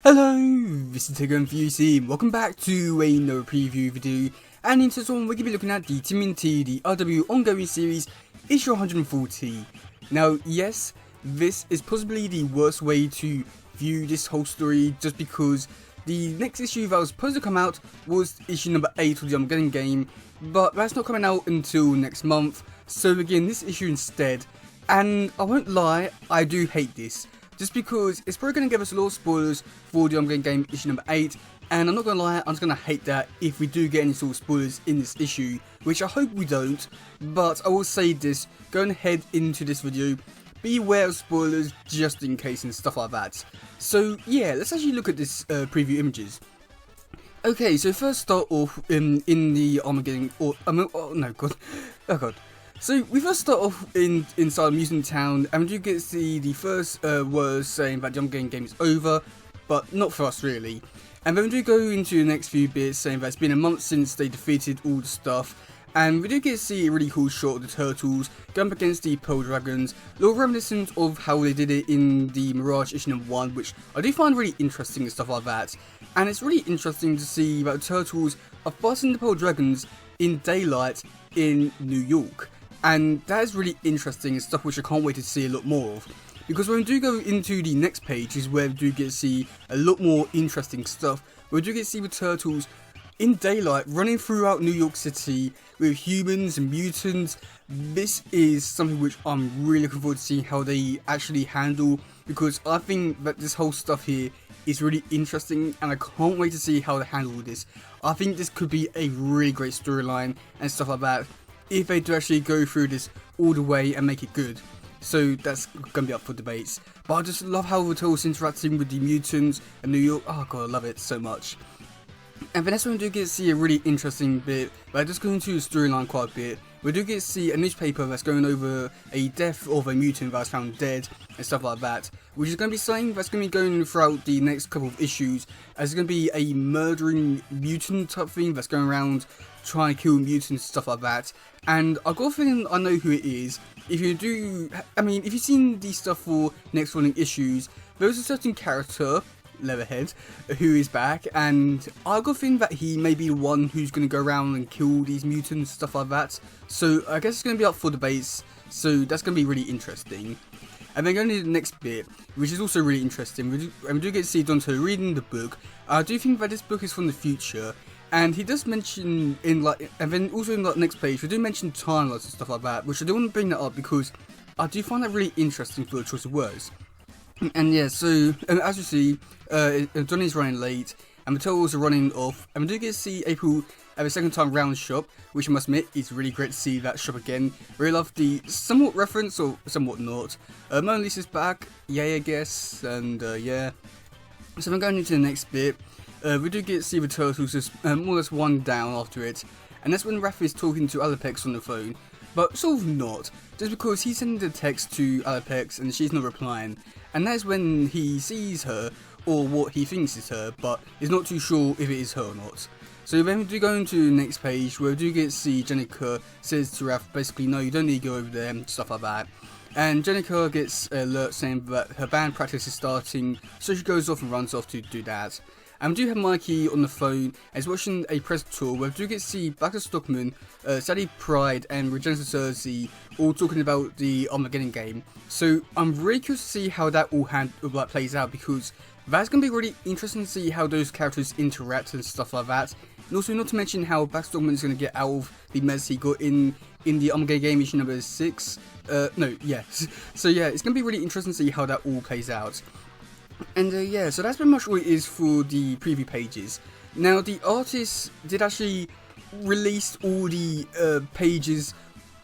Hello, this is teddygaming and welcome back to another preview video, and in this one we're going to be looking at the tmnt, the RW ongoing series, issue 140. Now yes, this is possibly the worst way to view this whole story, just because the next issue that was supposed to come out was issue number 8 of the Armageddon game, but that's not coming out until next month, so again this issue instead. And I won't lie, I do hate this. Just because it's probably going to give us a lot of spoilers for the Armageddon game issue number 8, and I'm not going to lie, I'm just going to hate that if we do get any sort of spoilers in this issue, which I hope we don't, but I will say this, going ahead into this video, be aware of spoilers just in case and stuff like that. So yeah, let's actually look at this preview images. Okay, so first start off in the Armageddon, oh god. So we first start off inside Mutant Town, and we do get to see the first words saying that the Armageddon game is over, but not for us really. And then we do go into the next few bits saying that it's been a month since they defeated all the stuff, and we do get to see a really cool shot of the turtles going up against the Pearl Dragons, a little reminiscent of how they did it in the Mirage issue number 1, which I do find really interesting and stuff like that. And it's really interesting to see that the turtles are fighting the Pearl Dragons in daylight in New York. And that is really interesting and stuff which I can't wait to see a lot more of. Because when we do go into the next page is where we do get to see a lot more interesting stuff. Where we do get to see the turtles in daylight running throughout New York City with humans and mutants. This is something which I'm really looking forward to seeing how they actually handle. Because I think that this whole stuff here is really interesting and I can't wait to see how they handle this. I think this could be a really great storyline and stuff like that, if they do actually go through this all the way and make it good. So that's going to be up for debates. But I just love how the turtles interacting with the mutants and New York. Oh god, I love it so much. And then that's when we do get to see a really interesting bit, but just going into the storyline quite a bit. We do get to see a newspaper that's going over a death of a mutant that's found dead and stuff like that, which is going to be something that's going to be going throughout the next couple of issues, as it's going to be a murdering mutant type thing that's going around trying to kill mutants and stuff like that. And I've got a feeling I know who it is. If you do, if you've seen these stuff for next running issues, there's a certain character, Leatherhead, who is back, and I've got a feeling that he may be the one who's going to go around and kill these mutants and stuff like that. So I guess it's going to be up for debates, so that's going to be really interesting. And then going to the next bit, which is also really interesting, we do get to see Dante reading the book. I do think that this book is from the future, and he does mention in and then also in the next page, we do mention timelines and stuff like that, which I do want to bring that up because I do find that really interesting for the choice of words. And yeah, so as you see, Johnny's running late, and the turtles are running off, and we do get to see April at the second time round shop, which I must admit is really great to see that shop again. Really love the somewhat reference, or somewhat not. Mona Lisa's back, yay I guess, and yeah. So I'm going into the next bit. We do get to see the turtles just more or less one down after it, and that's when Raph is talking to Alapex on the phone, but sort of not, just because he's sending the text to Alapex and she's not replying, and that's when he sees her, or what he thinks is her, but is not too sure if it is her or not. So then we do go into the next page where we do get to see Jenica says to Raph basically, no, you don't need to go over there and stuff like that. And Jenica gets an alert saying that her band practice is starting, so she goes off and runs off to do that. And we do have Mikey on the phone and he's watching a press tour where we do get to see Baxter Stockman, Sadie Pride and Regina Cersei all talking about the Armageddon game. So I'm really curious to see how that all plays out, because that's going to be really interesting to see how those characters interact and stuff like that. And also not to mention how Baxter Stockman is going to get out of the mess he got in the Armageddon game issue number 6. No, yes. So yeah, it's going to be really interesting to see how that all plays out. And yeah, so that's pretty much all it is for the preview pages. Now the artist did actually release all the pages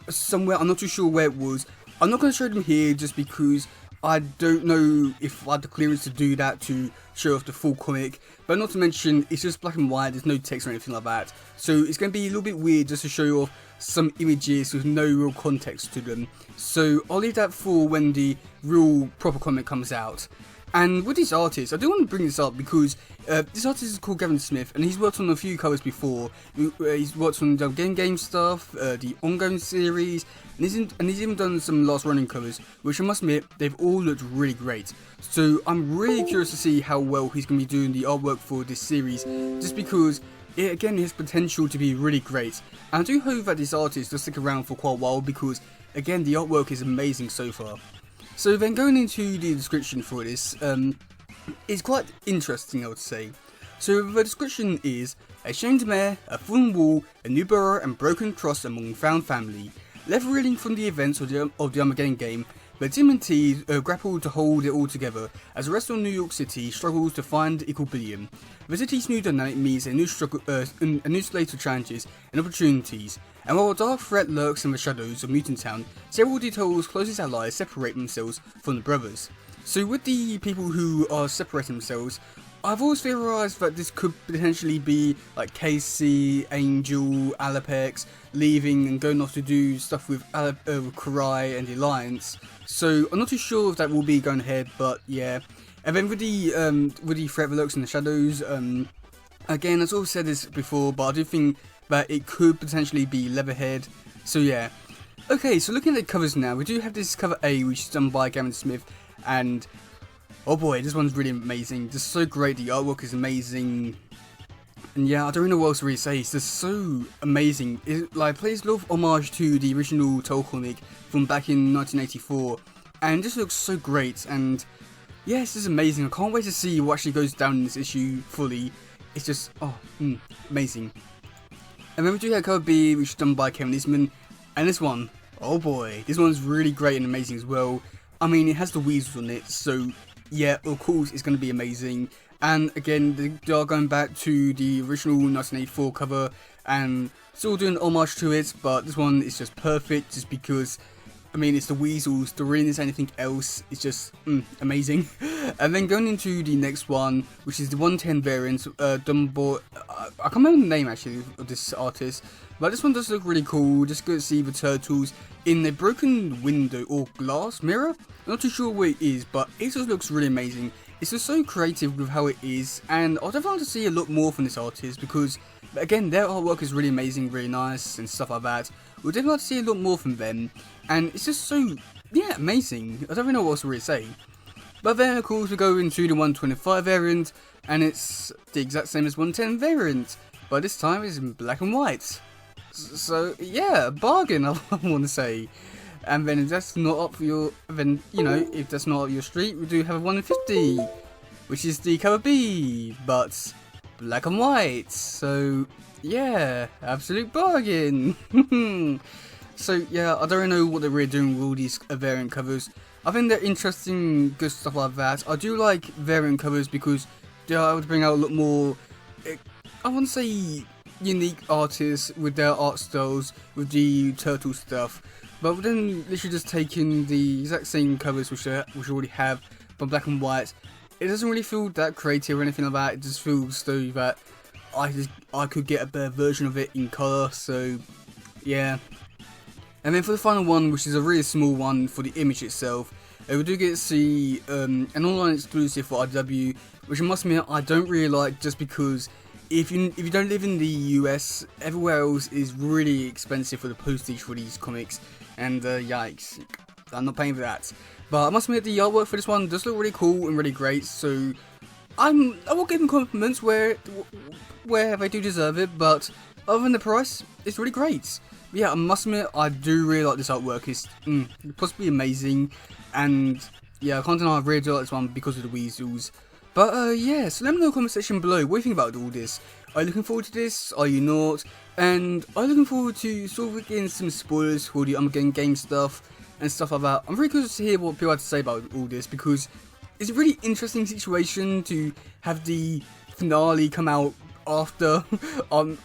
somewhere, I'm not too sure where it was. I'm not going to show them here just because I don't know if I had the clearance to do that to show off the full comic, but not to mention it's just black and white, there's no text or anything like that, so it's going to be a little bit weird just to show off some images with no real context to them. So I'll leave that for when the real proper comic comes out. And with this artist, I do want to bring this up because this artist is called Gavin Smith, and he's worked on a few covers before. He's worked on the game stuff, the ongoing series, and he's even done some last running covers, which I must admit, they've all looked really great. So I'm really curious to see how well he's going to be doing the artwork for this series, just because it again has potential to be really great. And I do hope that this artist will stick around for quite a while because again the artwork is amazing so far. So then going into the description for this, it's quite interesting I would say. So the description is: a shamed mare, a fallen wall, a new burrow and broken trust among found family. Left reeling from the events of the Armageddon game, but tmnt grapple to hold it all together as the rest of New York City struggles to find equilibrium. The city's new dynamic meets a new slate of challenges and opportunities, and while a dark threat lurks in the shadows of Mutant Town, several details' closest allies separate themselves from the brothers. So with the people who are separating themselves, I've always theorized that this could potentially be like Casey, Angel, Alapex leaving and going off to do stuff with Karai and the Alliance. So I'm not too sure if that will be going ahead, but yeah. And then with the threat that lurks in the shadows, again, I've said this before, but I do think that it could potentially be Leatherhead. So yeah. Okay, so looking at the covers now, we do have this cover A, which is done by Gavin Smith, and oh boy, this one's really amazing. Just so great. The artwork is amazing. And yeah, I don't really know what else to really say. It's just so amazing. It like plays a lot of homage to the original Toll comic from back in 1984. And it just looks so great. And yeah, this is amazing. I can't wait to see what actually goes down in this issue fully. It's just, amazing. And then we do have cover B, which is done by Kevin Eastman. And this one, oh boy, this one's really great and amazing as well. I mean, it has the weasels on it, so yeah, of course it's going to be amazing. And again, they are going back to the original 1984 cover and still doing homage to it, but this one is just perfect just because, I mean, it's the weasels, there really isn't anything else. It's just amazing. And then going into the next one, which is the 110 variant, done by, I can't remember the name actually of this artist, but this one does look really cool. Just good to see the turtles in a broken window or glass mirror. I'm not too sure what it is, but it just looks really amazing. It's just so creative with how it is, and I'd definitely like to see a lot more from this artist because, again, their artwork is really amazing, really nice, and stuff like that. We'd definitely like to see a lot more from them, and it's just so, yeah, amazing. I don't really know what else to really say. But then, of course, we go into the 125 variant, and it's the exact same as 110 variant, but this time it's in black and white. So, yeah, bargain, I want to say. And then if that's not up for your, then, you know, if that's not up your street, we do have a 150, which is the cover B, but black and white. So, yeah, absolute bargain. So, yeah, I don't know what they're really doing with all these variant covers. I think they're interesting, good stuff like that. I do like variant covers because they are able to bring out a lot more, I want to say, unique artists with their art styles, with the turtle stuff. But then literally just taking the exact same covers which I already have, but black and white, it doesn't really feel that creative or anything like that. It just feels though that I could get a better version of it in colour. So yeah. And then for the final one, which is a really small one for the image itself, we do get to see an online exclusive for IDW, which I must admit I don't really like, just because if you don't live in the US, everywhere else is really expensive for the postage for these comics, and yikes, I'm not paying for that. But I must admit the artwork for this one does look really cool and really great, so I will give them compliments where they do deserve it, but other than the price, it's really great. But yeah, I must admit I do really like this artwork. It's possibly amazing, and yeah, I can't deny I really do like this one because of the weasels. But yeah, so let me know in the comment section below what you think about all this. Are you looking forward to this? Are you not? And are you looking forward to sort of getting some spoilers for the Armageddon game stuff and stuff like that? I'm very curious to hear what people have to say about all this, because it's a really interesting situation to have the finale come out after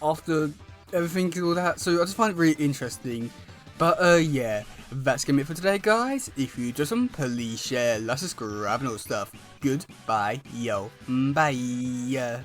after everything and all that. So I just find it really interesting. But yeah, that's gonna be it for today, guys. If you enjoyed some, please share, like, subscribe, and all stuff. Goodbye, yo, bye.